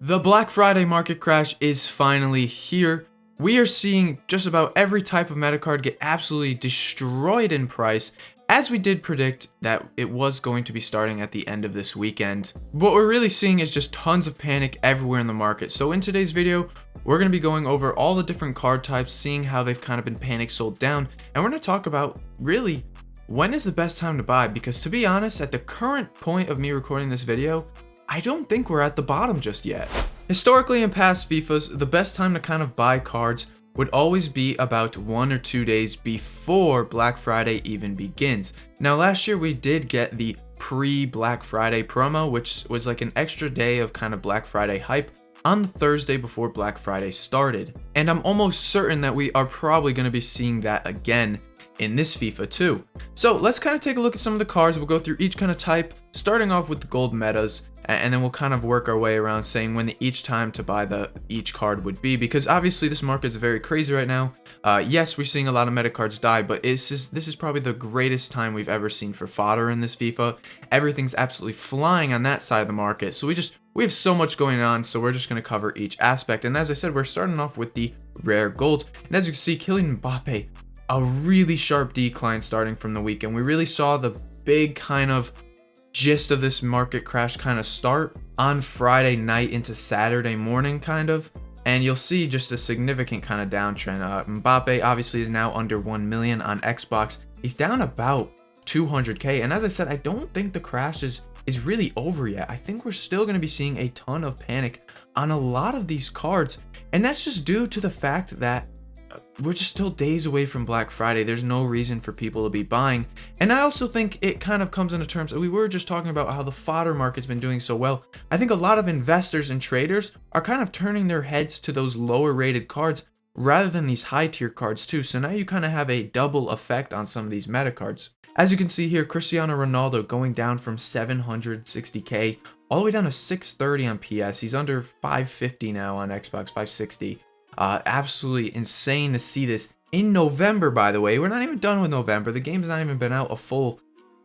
The Black Friday market crash is finally here. We are seeing just about every type of meta card get absolutely destroyed in price, as we did predict that it was going to be starting at the end of this weekend. What we're really seeing is just tons of panic everywhere in the market. So in today's video, we're going to be going over all the different card types, seeing how they've kind of been panic sold down, and we're going to talk about really when is the best time to buy, because to be honest, at the current point of me recording this video, I don't think we're at the bottom just yet. Historically in past FIFAs, the best time to kind of buy cards would always be about 1 or 2 days before Black Friday even begins. Now last year we did get the pre-Black Friday promo, which was like an extra day of kind of Black Friday hype on the Thursday before Black Friday started. And I'm almost certain that we are probably going to be seeing that again in this FIFA too. So let's kind of take a look at some of the cards. We'll go through each kind of type, starting off with the gold metas, and then we'll kind of work our way around saying when each time to buy each card would be, because obviously this market's very crazy right now. Yes, we're seeing a lot of meta cards die, but this is probably the greatest time we've ever seen for fodder in this FIFA. Everything's absolutely flying on that side of the market, so we have so much going on, so we're just going to cover each aspect. And as I said, we're starting off with the rare golds, and as you can see, Kylian Mbappe, a really sharp decline starting from the weekend. We really saw the big kind of gist of this market crash kind of start on Friday night into Saturday morning kind of, and you'll see just a significant kind of downtrend. Mbappe obviously is now under 1 million on Xbox. He's down about 200k, and as I said, I don't think the crash is really over yet. I think we're still going to be seeing a ton of panic on a lot of these cards, and that's just due to the fact that we're just still days away from Black Friday. There's no reason for people to be buying. And I also think it kind of comes into terms, we were just talking about how the fodder market's been doing so well. I think a lot of investors and traders are kind of turning their heads to those lower rated cards rather than these high tier cards too. So now you kind of have a double effect on some of these meta cards. As you can see here, Cristiano Ronaldo going down from 760k all the way down to 630 on PS. He's under 550 now on Xbox, 560. Absolutely insane to see this in November, by the way. We're not even done with November. The game's not even been out a full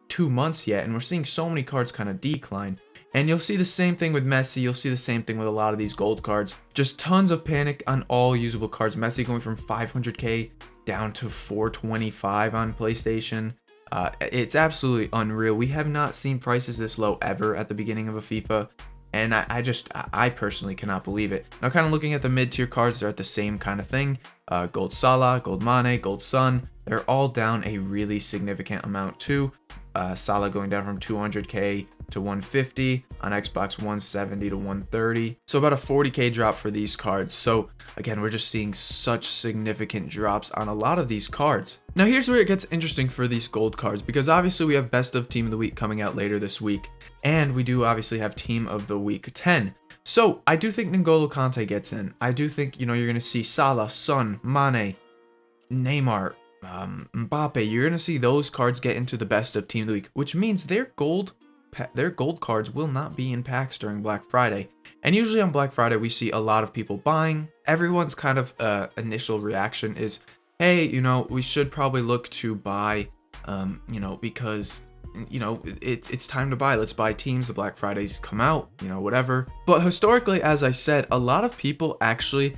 2 months yet, and we're seeing so many cards kind of decline. And you'll see the same thing with Messi. You'll see the same thing with a lot of these gold cards. Just tons of panic on all usable cards. Messi going from 500k down to 425 on PlayStation. It's absolutely unreal. We have not seen prices this low ever at the beginning of a FIFA. And I personally cannot believe it. Now, kind of looking at the mid-tier cards, they're at the same kind of thing. Gold Salah, Gold Mane, Gold Son, they're all down a really significant amount too. Salah going down from 200k to 150, on Xbox 170 to 130. So about a 40k drop for these cards. So again, we're just seeing such significant drops on a lot of these cards. Now here's where it gets interesting for these gold cards, because obviously we have Best of Team of the Week coming out later this week. And we do obviously have Team of the Week 10. So I do think N'Golo Kante gets in. I do think, you're going to see Salah, Son, Mane, Neymar, Mbappe. You're going to see those cards get into the Best of Team of the Week, which means their gold cards will not be in packs during Black Friday. And usually on Black Friday, we see a lot of people buying. Everyone's kind of initial reaction is, hey, we should probably look to buy, because it's time to buy. Let's buy teams. The Black Fridays come out, whatever. But historically, as I said, a lot of people actually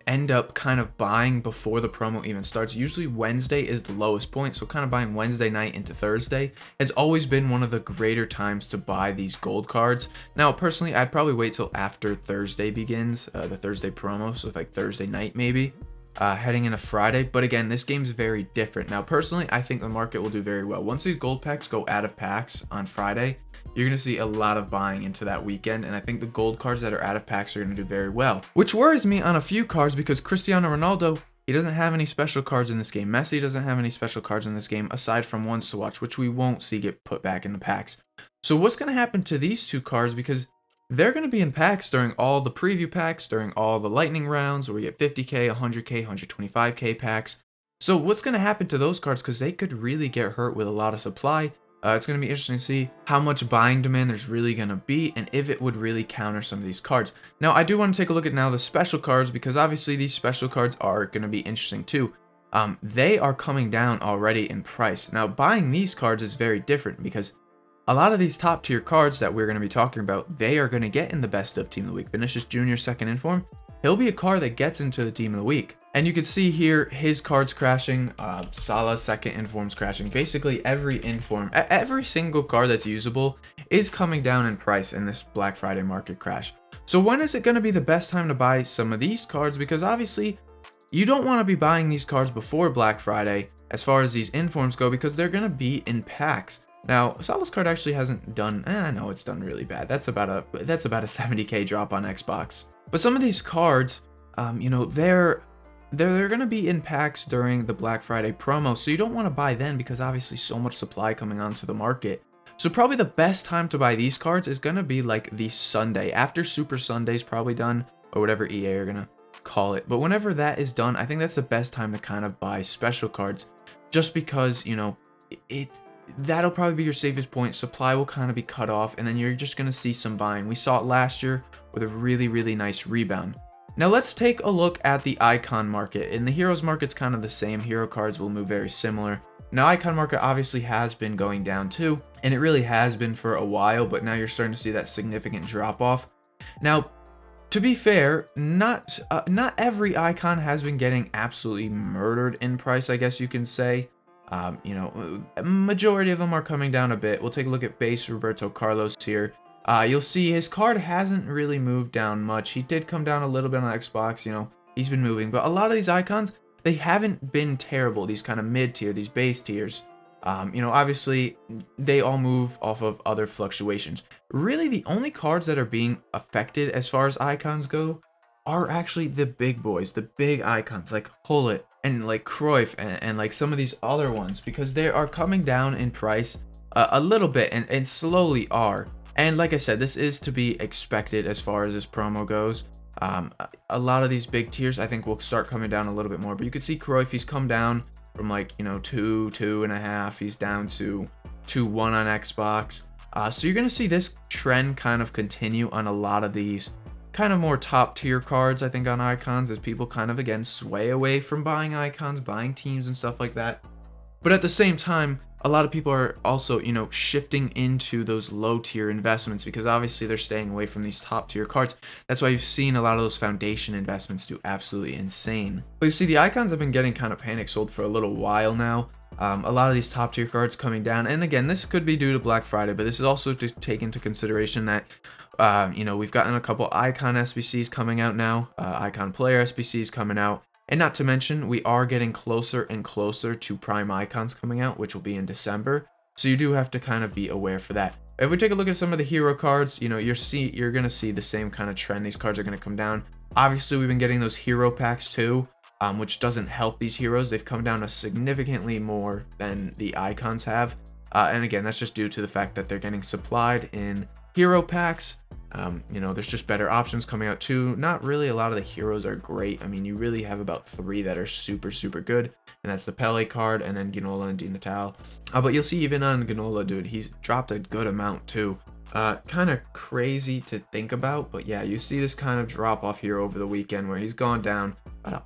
end up kind of buying before the promo even starts. Usually Wednesday is the lowest point, so kind of buying Wednesday night into Thursday has always been one of the greater times to buy these gold cards. Now personally, I'd probably wait till after Thursday begins, the Thursday promo, so like Thursday night maybe, heading into Friday. But again, this game's very different. Now personally, I think the market will do very well. Once these gold packs go out of packs on Friday, you're going to see a lot of buying into that weekend, and I think the gold cards that are out of packs are going to do very well. Which worries me on a few cards, because Cristiano Ronaldo, he doesn't have any special cards in this game. Messi doesn't have any special cards in this game, aside from ones to watch, which we won't see get put back in the packs. So what's going to happen to these two cards, because they're going to be in packs during all the preview packs, during all the lightning rounds, where we get 50k, 100k, 125k packs. So what's going to happen to those cards, because they could really get hurt with a lot of supply. It's going to be interesting to see how much buying demand there's really going to be, and if it would really counter some of these cards. Now, I do want to take a look at now the special cards, because obviously these special cards are going to be interesting too. They are coming down already in price. Now, buying these cards is very different, because a lot of these top tier cards that we're going to be talking about, they are going to get in the best of Team of the Week. Vinicius Jr. second inform, he'll be a card that gets into the Team of the Week. And you can see here his cards crashing, Salah second informs crashing. Basically every inform, every single card that's usable is coming down in price in this Black Friday market crash. So when is it going to be the best time to buy some of these cards? Because obviously you don't want to be buying these cards before Black Friday as far as these informs go, because they're going to be in packs. Now, Salah's card actually hasn't done, no, it's done really bad. That's about a 70k drop on Xbox. But some of these cards, you know, they're going to be in packs during the Black Friday promo, so you don't want to buy then because obviously so much supply coming onto the market. So probably the best time to buy these cards is going to be like the Sunday, after Super Sunday's probably done, or whatever EA are going to call it. But whenever that is done, I think that's the best time to kind of buy special cards, just because, you know, that'll probably be your safest point. Supply will kind of be cut off, and then you're just going to see some buying. We saw it last year with a really nice rebound. Now let's take a look at the icon market. In the heroes market's kind of the same. Hero cards will move very similar. Now icon market obviously has been going down too, and it really has been for a while, but now you're starting to see that significant drop off. Now, to be fair, not every icon has been getting absolutely murdered in price, I guess you can say. You know, majority of them are coming down a bit. We'll take a look at base Roberto Carlos here. You'll see his card hasn't really moved down much. He did come down a little bit on Xbox, you know, he's been moving, but a lot of these icons, they haven't been terrible. These kind of mid tier, these base tiers. You know, obviously they all move off of other fluctuations. Really, the only cards that are being affected as far as icons go are actually the big boys, the big icons like Hullet and like Cruyff and like some of these other ones, because they are coming down in price a little bit and slowly are. And like I said, this is to be expected as far as this promo goes. A lot of these big tiers I think will start coming down a little bit more, but you can see Cruyff, he's come down from like, you know, 2.5, he's down to 1 on Xbox. So you're gonna see this trend kind of continue on a lot of these kind of more top tier cards, I think, on icons, as people kind of again sway away from buying icons, buying teams and stuff like that. But at the same time, a lot of people are also, you know, shifting into those low tier investments, because obviously they're staying away from these top tier cards. That's why you've seen a lot of those foundation investments do absolutely insane. But you see, the icons have been getting kind of panic sold for a little while now. A lot of these top tier cards coming down, and again, this could be due to Black Friday, but this is also to take into consideration that you know, we've gotten a couple icon SBCs coming out now, icon player SBCs coming out. And not to mention, we are getting closer and closer to prime icons coming out, which will be in December. So you do have to kind of be aware for that. If we take a look at some of the hero cards, you know, you're going to see the same kind of trend. These cards are going to come down. Obviously, we've been getting those hero packs too, which doesn't help these heroes. They've come down to significantly more than the icons have. And again, that's just due to the fact that they're getting supplied in hero packs. You know, there's just better options coming out too. Not really a lot of the heroes are great. I mean, you really have about 3 that are super good, and that's the Pele card and then Ginola and Di Natale. But you'll see even on Ginola, dude, he's dropped a good amount too. Kind of crazy to think about, but yeah, you see this kind of drop off here over the weekend where he's gone down about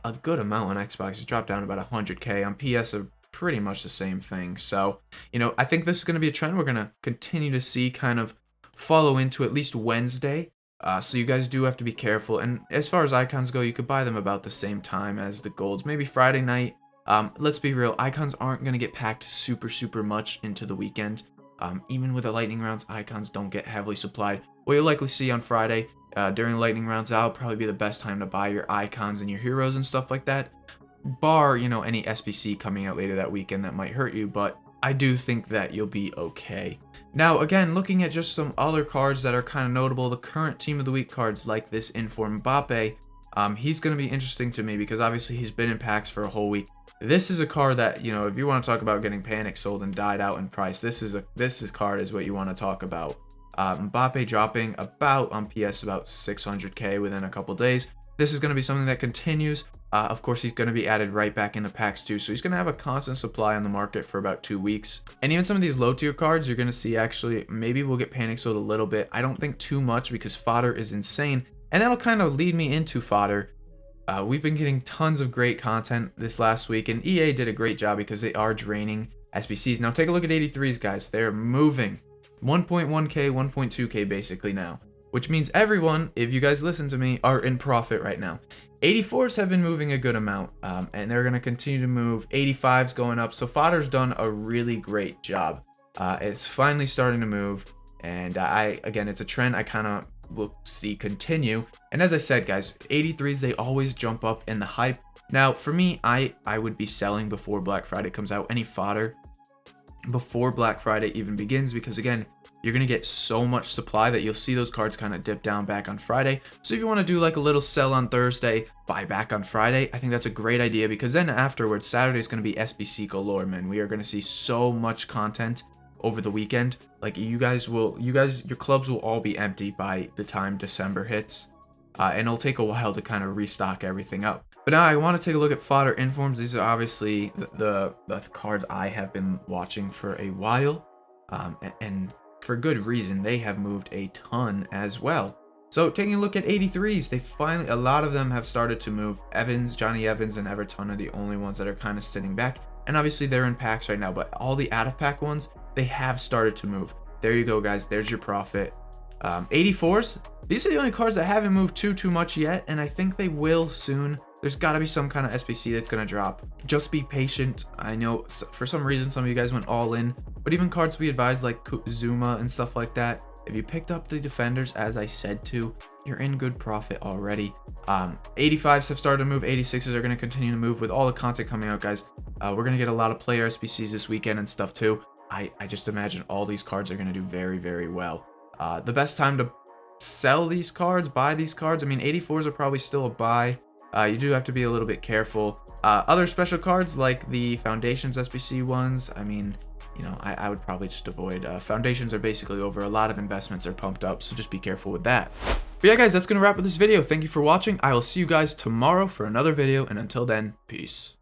a good amount on Xbox. He's dropped down about 100k. On PS, pretty much the same thing. So, you know, I think this is going to be a trend we're going to continue to see kind of follow into at least Wednesday. So you guys do have to be careful. And as far as icons go, you could buy them about the same time as the golds, maybe Friday night. Let's be real, icons aren't going to get packed super much into the weekend. Even with the lightning rounds, icons don't get heavily supplied. What you'll likely see on Friday during lightning rounds, that'll probably be the best time to buy your icons and your heroes and stuff like that. Bar, you know, any SBC coming out later that weekend that might hurt you, but I do think that you'll be okay. Now, again, looking at just some other cards that are kind of notable, the current Team of the Week cards like this Inform Mbappe, he's going to be interesting to me because obviously he's been in packs for a whole week. This is a card that, you know, if you want to talk about getting panic sold and died out in price, this card is what you want to talk about. Mbappe dropping about on PS about 600k within a couple days. This is going to be something that continues. Of course, he's going to be added right back into packs too, so he's going to have a constant supply on the market for about 2 weeks. And even some of these low tier cards, you're going to see actually maybe we'll get panic sold a little bit. I don't think too much because fodder is insane, and that'll kind of lead me into fodder. We've been getting tons of great content this last week, and EA did a great job because they are draining SBCs. Now take a look at 83s, guys. They're moving 1.1k, 1.2k basically now, which means everyone, if you guys listen to me, are in profit right now. 84s have been moving a good amount, and they're going to continue to move. 85s going up, so fodder's done a really great job. It's finally starting to move, and again, it's a trend I kind of will see continue. And as I said, guys, 83s, they always jump up in the hype. Now, for me, I would be selling before Black Friday comes out, any fodder before Black Friday even begins, because again, you're going to get so much supply that you'll see those cards kind of dip down back on Friday. So if you want to do like a little sell on Thursday, buy back on Friday, I think that's a great idea, because then afterwards, Saturday is going to be SBC galore, man. We are going to see so much content over the weekend. Like your clubs will all be empty by the time December hits, and it'll take a while to kind of restock everything up. But now I want to take a look at fodder informs. These are obviously the cards I have been watching for a while, and for good reason. They have moved a ton as well. So taking a look at 83s, they finally, a lot of them have started to move. Johnny Evans and Everton are the only ones that are kind of sitting back, and obviously they're in packs right now, but all the out of pack ones, they have started to move. There you go, guys. There's your profit. 84s, these are the only cards that haven't moved too much yet, and I think they will soon. There's got to be some kind of SBC that's going to drop. Just be patient. I know for some reason some of you guys went all in, but even cards we advised like Zuma and stuff like that, if you picked up the defenders as I said to, you're in good profit already. 85s have started to move. 86s are going to continue to move with all the content coming out, guys. We're going to get a lot of player SBCs this weekend and stuff too. I just imagine all these cards are going to do very well. The best time to sell these cards, buy these cards, I mean, 84s are probably still a buy. You do have to be a little bit careful. Other special cards like the Foundations SBC ones, I mean, you know, I would probably just avoid. Foundations are basically over. A lot of investments are pumped up, so just be careful with that. But yeah, guys, that's going to wrap up this video. Thank you for watching. I will see you guys tomorrow for another video, and until then, peace.